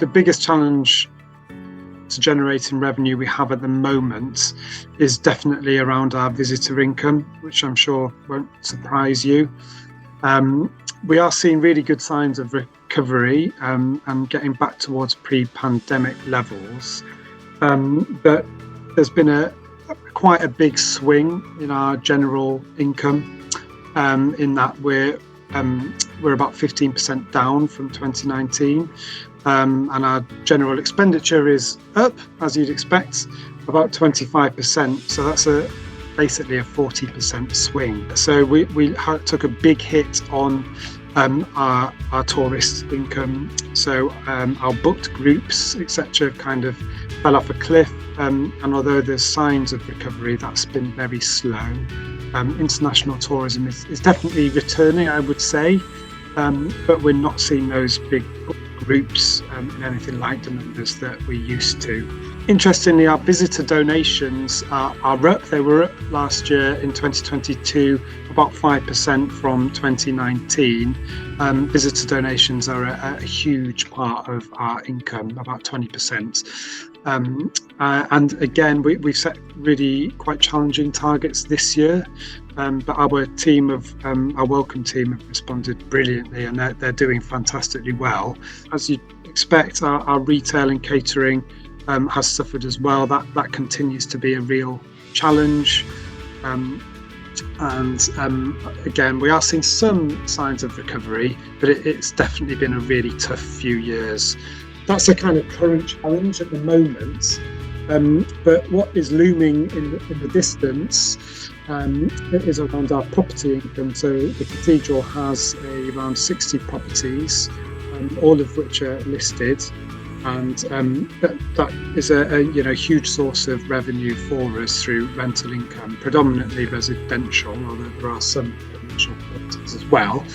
the biggest challenge to generating revenue we have at the moment is definitely around our visitor income, which I'm sure won't surprise you. We are seeing really good signs of recovery and getting back towards pre-pandemic levels, but there's been quite a big swing in our general income, in that we're about 15% down from 2019. And our general expenditure is up, as you'd expect, about 25%. So that's basically a 40% swing. So we took a big hit on our tourist income. So our booked groups, etc., kind of fell off a cliff. And although there's signs of recovery, that's been very slow. International tourism is definitely returning, I would say, but we're not seeing those big groups in anything like the numbers that we used to. Interestingly, our visitor donations are up. They were up last year in 2022, about 5% from 2019. Visitor donations are a huge part of our income, about 20%. And again, we've set really quite challenging targets this year, but our team our welcome team have responded brilliantly, and they're doing fantastically well. As you'd expect, our retail and catering has suffered as well. That continues to be a real challenge. And again, we are seeing some signs of recovery, but it's definitely been a really tough few years. That's a kind of current challenge at the moment. But what is looming in the distance is around our property income. So the Cathedral has around 60 properties, all of which are listed. And that is a huge source of revenue for us through rental income, predominantly residential, although there are some commercial properties as well.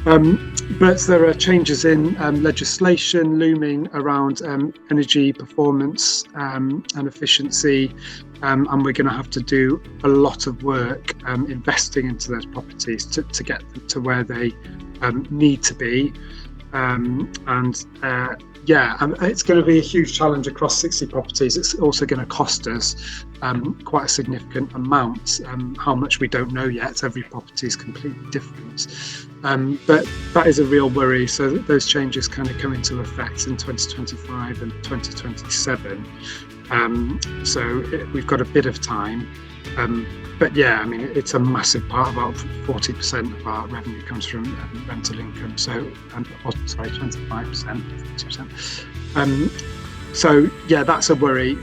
But there are changes in legislation looming around energy performance and efficiency, and we're going to have to do a lot of work investing into those properties to get them to where they need to be. It's going to be a huge challenge across 60 properties. It's also going to cost us quite a significant amount. How much we don't know yet. Every property is completely different. But that is a real worry. So those changes kind of come into effect in 2025 and 2027. We've got a bit of time. But yeah, I mean, it's a massive part. About 40% of our revenue comes from rental income. 25%, 40%. So yeah, that's a worry.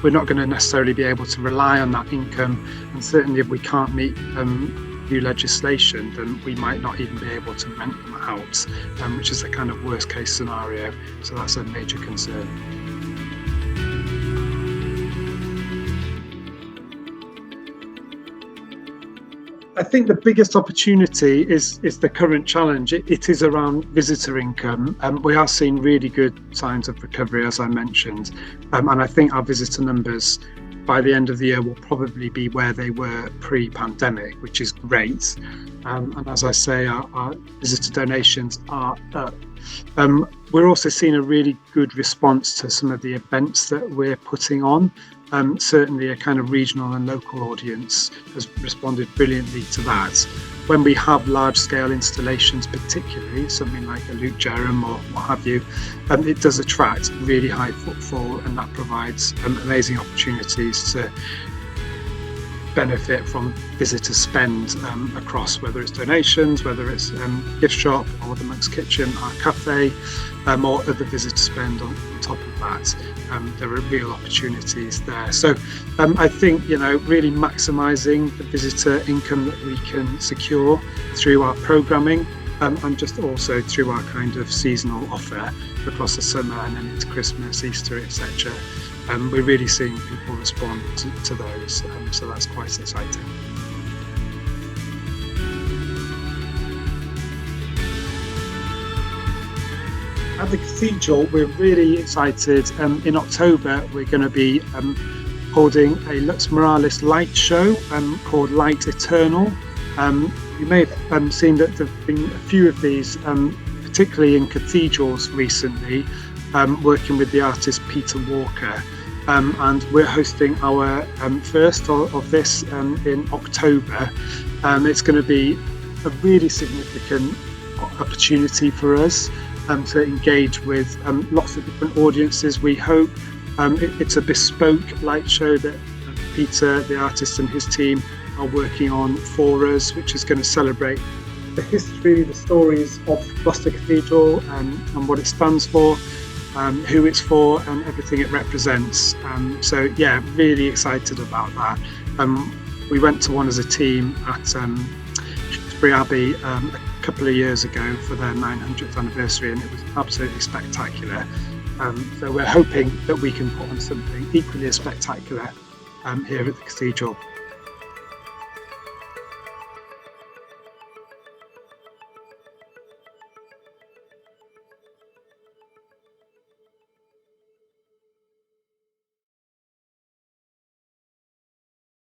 We're not going to necessarily be able to rely on that income, and certainly if we can't meet new legislation, then we might not even be able to rent them out, which is the kind of worst case scenario. So that's a major concern. I think the biggest opportunity is the current challenge. It is around visitor income. We are seeing really good signs of recovery, as I mentioned. And I think our visitor numbers by the end of the year will probably be where they were pre-pandemic, which is great. And as I say, our visitor donations are up. We're also seeing a really good response to some of the events that we're putting on. Certainly a kind of regional and local audience has responded brilliantly to that. When we have large-scale installations, particularly something like a Luke Jerram or what have you, it does attract really high footfall, and that provides amazing opportunities to benefit from visitor spend across, whether it's donations, whether it's gift shop or the Monk's Kitchen, our cafe, or other visitor spend on top of that. There are real opportunities there. So I think, really maximising the visitor income that we can secure through our programming, and just also through our kind of seasonal offer across the summer and then into Christmas, Easter, etc. We're really seeing people respond to those, so that's quite exciting. At the Cathedral, we're really excited. In October, we're going to be holding a Lux Moralis light show called Light Eternal. You may have seen that there have been a few of these, particularly in cathedrals recently. working with the artist Peter Walker. And we're hosting our first of this in October. It's going to be a really significant opportunity for us to engage with lots of different audiences, we hope. It's a bespoke light show that Peter, the artist, and his team are working on for us, which is going to celebrate the history, the stories of Gloucester Cathedral and what it stands for, who it's for, and everything it represents. So yeah, really excited about that. We went to one as a team at Shrewsbury Abbey a couple of years ago for their 900th anniversary, and it was absolutely spectacular. So we're hoping that we can put on something equally as spectacular here at the Cathedral.